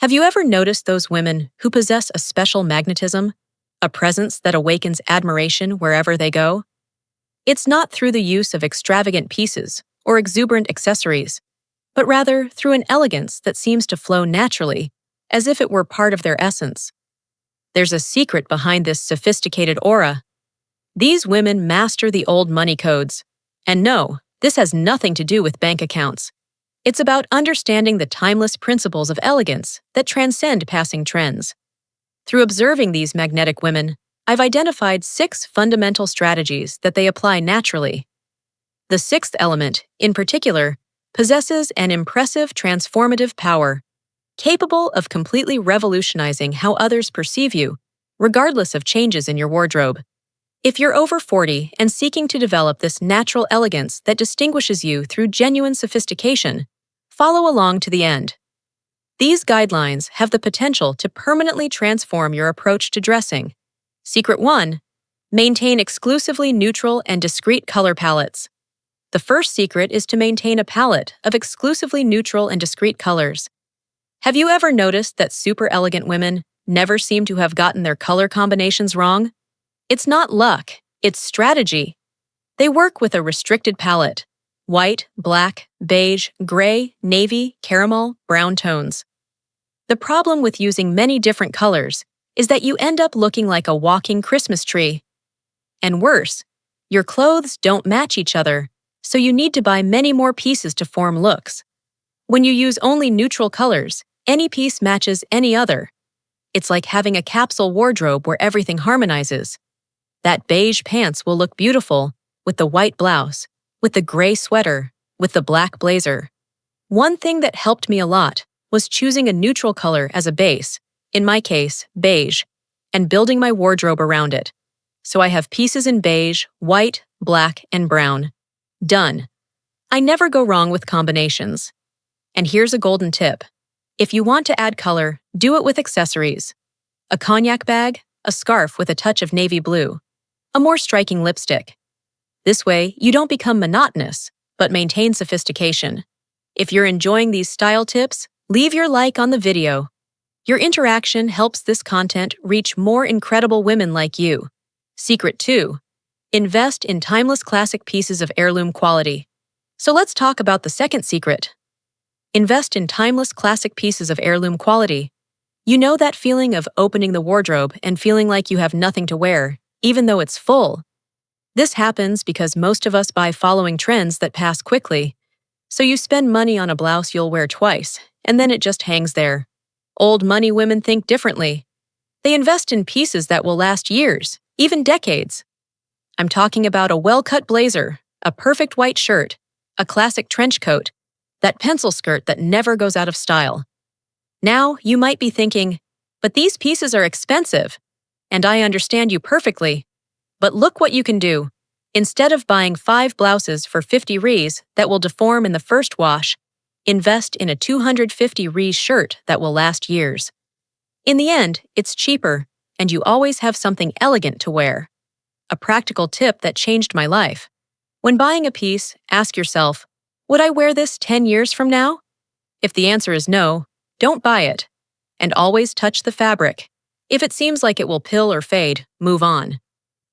Have you ever noticed those women who possess a special magnetism, a presence that awakens admiration wherever they go? It's not through the use of extravagant pieces or exuberant accessories, but rather through an elegance that seems to flow naturally, as if it were part of their essence. There's a secret behind this sophisticated aura. These women master the old money codes. And no, this has nothing to do with bank accounts. It's about understanding the timeless principles of elegance that transcend passing trends. Through observing these magnetic women, I've identified 6 fundamental strategies that they apply naturally. The 6th element, in particular, possesses an impressive transformative power, capable of completely revolutionizing how others perceive you, regardless of changes in your wardrobe. If you're over 40 and seeking to develop this natural elegance that distinguishes you through genuine sophistication, follow along to the end. These guidelines have the potential to permanently transform your approach to dressing. Secret 1. Maintain exclusively neutral and discreet color palettes. The first secret is to maintain a palette of exclusively neutral and discreet colors. Have you ever noticed that super elegant women never seem to have gotten their color combinations wrong? It's not luck, it's strategy. They work with a restricted palette: white, black, beige, gray, navy, caramel, brown tones. The problem with using many different colors is that you end up looking like a walking Christmas tree. And worse, your clothes don't match each other, so you need to buy many more pieces to form looks. When you use only neutral colors, any piece matches any other. It's like having a capsule wardrobe where everything harmonizes. That beige pants will look beautiful with the white blouse, with the gray sweater, with the black blazer. One thing that helped me a lot was choosing a neutral color as a base, in my case, beige, and building my wardrobe around it. So I have pieces in beige, white, black, and brown. Done. I never go wrong with combinations. And here's a golden tip. If you want to add color, do it with accessories. A cognac bag, a scarf with a touch of navy blue, a more striking lipstick. This way, you don't become monotonous, but maintain sophistication. If you're enjoying these style tips, leave your like on the video. Your interaction helps this content reach more incredible women like you. Secret 2. Invest in timeless classic pieces of heirloom quality. So let's talk about the second secret. Invest in timeless classic pieces of heirloom quality. You know that feeling of opening the wardrobe and feeling like you have nothing to wear, even though it's full? This happens because most of us buy following trends that pass quickly. So you spend money on a blouse you'll wear twice, and then it just hangs there. Old money women think differently. They invest in pieces that will last years, even decades. I'm talking about a well-cut blazer, a perfect white shirt, a classic trench coat, that pencil skirt that never goes out of style. Now, you might be thinking, but these pieces are expensive. And I understand you perfectly. But look what you can do. Instead of buying 5 blouses for 50 Rs that will deform in the first wash, invest in a 250 Rs shirt that will last years. In the end, it's cheaper, and you always have something elegant to wear. A practical tip that changed my life. When buying a piece, ask yourself, would I wear this 10 years from now? If the answer is no, don't buy it. And always touch the fabric. If it seems like it will pill or fade, move on.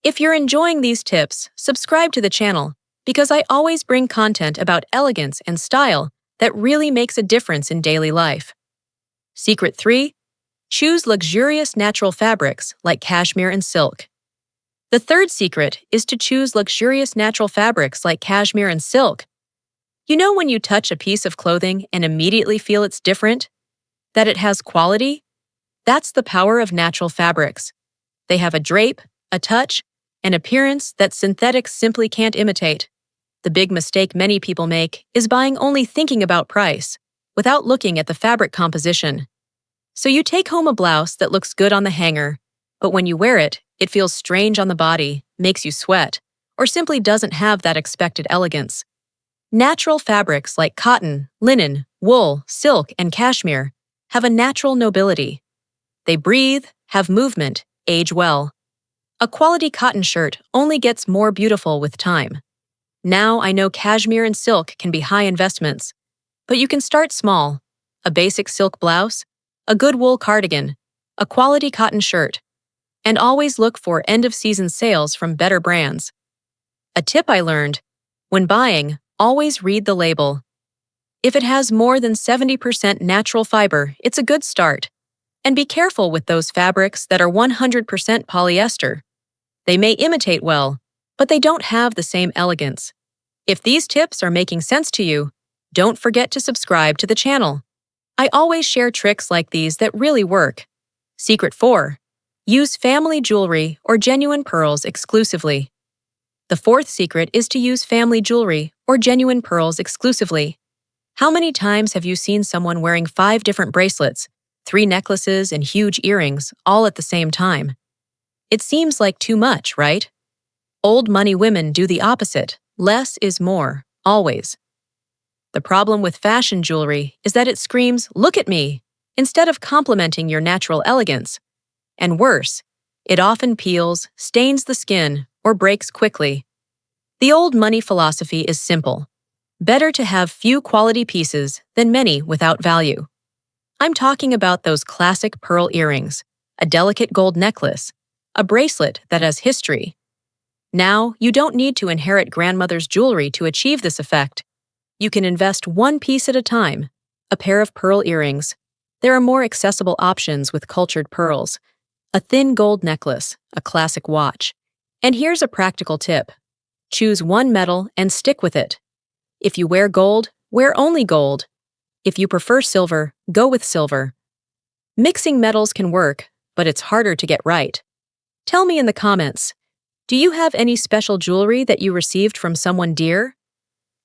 If you're enjoying these tips, subscribe to the channel, because I always bring content about elegance and style that really makes a difference in daily life. Secret 3. Choose luxurious natural fabrics like cashmere and silk. The third secret is to choose luxurious natural fabrics like cashmere and silk. You know when you touch a piece of clothing and immediately feel it's different? That it has quality? That's the power of natural fabrics. They have a drape, a touch, an appearance that synthetics simply can't imitate. The big mistake many people make is buying only thinking about price, without looking at the fabric composition. So you take home a blouse that looks good on the hanger, but when you wear it, it feels strange on the body, makes you sweat, or simply doesn't have that expected elegance. Natural fabrics like cotton, linen, wool, silk, and cashmere have a natural nobility. They breathe, have movement, age well. A quality cotton shirt only gets more beautiful with time. Now I know cashmere and silk can be high investments, but you can start small. A basic silk blouse, a good wool cardigan, a quality cotton shirt, and always look for end-of-season sales from better brands. A tip I learned: when buying, always read the label. If it has more than 70% natural fiber, it's a good start. And be careful with those fabrics that are 100% polyester. They may imitate well, but they don't have the same elegance. If these tips are making sense to you, don't forget to subscribe to the channel. I always share tricks like these that really work. Secret 4. Use family jewelry or genuine pearls exclusively. The fourth secret is to use family jewelry or genuine pearls exclusively. How many times have you seen someone wearing 5 different bracelets, 3 necklaces, and huge earrings all at the same time? It seems like too much, right? Old money women do the opposite. Less is more, always. The problem with fashion jewelry is that it screams, "Look at me," instead of complimenting your natural elegance. And worse, it often peels, stains the skin, or breaks quickly. The old money philosophy is simple. Better to have few quality pieces than many without value. I'm talking about those classic pearl earrings, a delicate gold necklace, a bracelet that has history. Now, you don't need to inherit grandmother's jewelry to achieve this effect. You can invest one piece at a time. A pair of pearl earrings. There are more accessible options with cultured pearls. A thin gold necklace, a classic watch. And here's a practical tip. Choose one metal and stick with it. If you wear gold, wear only gold. If you prefer silver, go with silver. Mixing metals can work, but it's harder to get right. Tell me in the comments, do you have any special jewelry that you received from someone dear?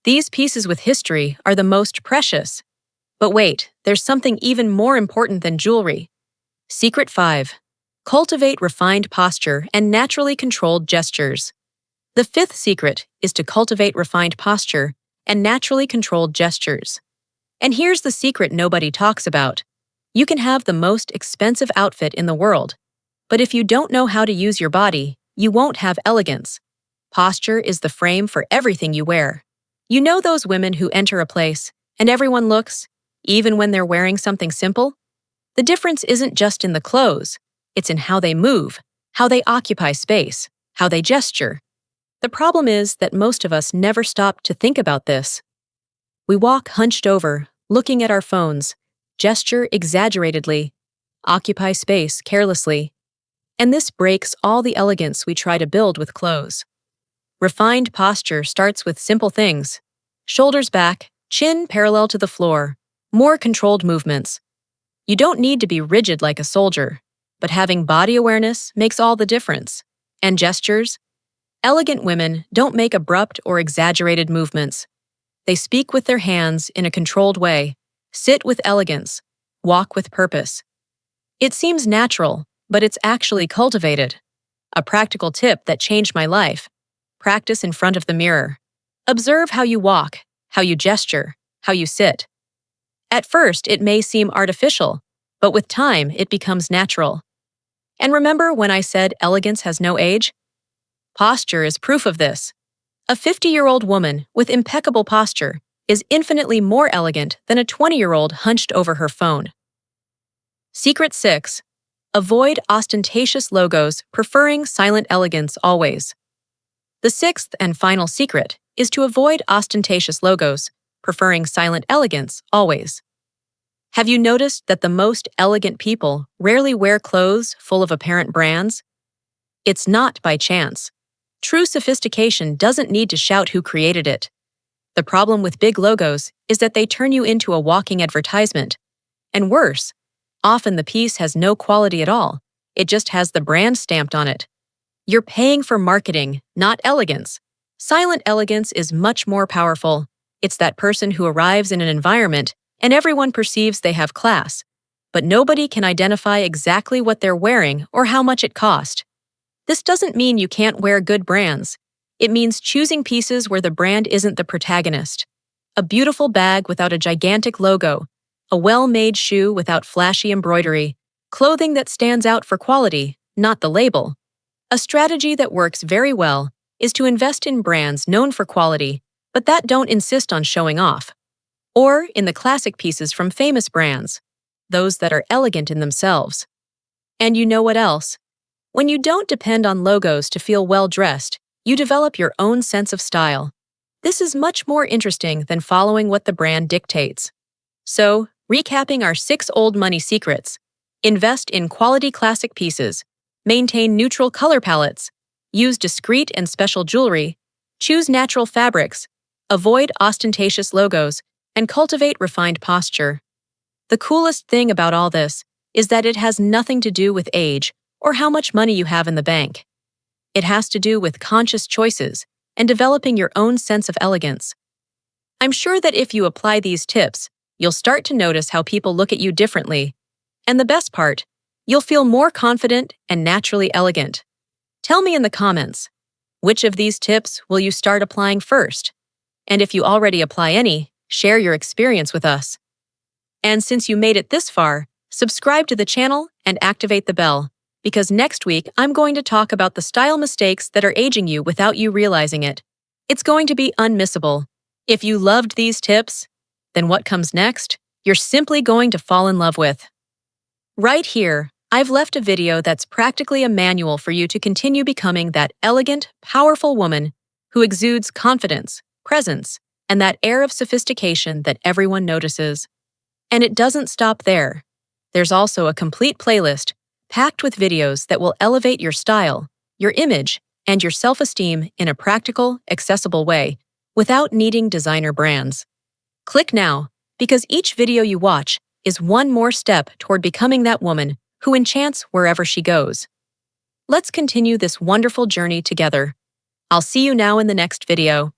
These pieces with history are the most precious. But wait, there's something even more important than jewelry. Secret 5. Cultivate refined posture and naturally controlled gestures. The 5th secret is to cultivate refined posture and naturally controlled gestures. And here's the secret nobody talks about. You can have the most expensive outfit in the world, but if you don't know how to use your body, you won't have elegance. Posture is the frame for everything you wear. You know those women who enter a place and everyone looks, even when they're wearing something simple? The difference isn't just in the clothes, it's in how they move, how they occupy space, how they gesture. The problem is that most of us never stop to think about this. We walk hunched over, looking at our phones, gesture exaggeratedly, occupy space carelessly. And this breaks all the elegance we try to build with clothes. Refined posture starts with simple things. Shoulders back, chin parallel to the floor, more controlled movements. You don't need to be rigid like a soldier, but having body awareness makes all the difference. And gestures? Elegant women don't make abrupt or exaggerated movements. They speak with their hands in a controlled way, sit with elegance, walk with purpose. It seems natural, but it's actually cultivated. A practical tip that changed my life. Practice in front of the mirror. Observe how you walk, how you gesture, how you sit. At first, it may seem artificial, but with time, it becomes natural. And remember when I said elegance has no age? Posture is proof of this. A 50-year-old woman with impeccable posture is infinitely more elegant than a 20-year-old hunched over her phone. Secret 6. Avoid ostentatious logos, preferring silent elegance always. The 6th and final secret is to avoid ostentatious logos, preferring silent elegance always. Have you noticed that the most elegant people rarely wear clothes full of apparent brands? It's not by chance. True sophistication doesn't need to shout who created it. The problem with big logos is that they turn you into a walking advertisement. And worse, often the piece has no quality at all. It just has the brand stamped on it. You're paying for marketing, not elegance. Silent elegance is much more powerful. It's that person who arrives in an environment and everyone perceives they have class, but nobody can identify exactly what they're wearing or how much it cost. This doesn't mean you can't wear good brands. It means choosing pieces where the brand isn't the protagonist. A beautiful bag without a gigantic logo, a well-made shoe without flashy embroidery, clothing that stands out for quality, not the label. A strategy that works very well is to invest in brands known for quality, but that don't insist on showing off. Or in the classic pieces from famous brands. those that are elegant in themselves. And you know what else? When you don't depend on logos to feel well-dressed, you develop your own sense of style. This is much more interesting than following what the brand dictates. So, recapping our 6 old money secrets: invest in quality classic pieces, maintain neutral color palettes, use discreet and special jewelry, choose natural fabrics, avoid ostentatious logos, and cultivate refined posture. The coolest thing about all this is that it has nothing to do with age or how much money you have in the bank. It has to do with conscious choices and developing your own sense of elegance. I'm sure that if you apply these tips, you'll start to notice how people look at you differently. And the best part, you'll feel more confident and naturally elegant. Tell me in the comments, which of these tips will you start applying first? And if you already apply any, share your experience with us. And since you made it this far, subscribe to the channel and activate the bell, because next week I'm going to talk about the style mistakes that are aging you without you realizing it. It's going to be unmissable. If you loved these tips, then what comes next, you're simply going to fall in love with. Right here, I've left a video that's practically a manual for you to continue becoming that elegant, powerful woman who exudes confidence, presence, and that air of sophistication that everyone notices. And it doesn't stop there. There's also a complete playlist packed with videos that will elevate your style, your image, and your self-esteem in a practical, accessible way without needing designer brands. Click now, because each video you watch is one more step toward becoming that woman who enchants wherever she goes. Let's continue this wonderful journey together. I'll see you now in the next video.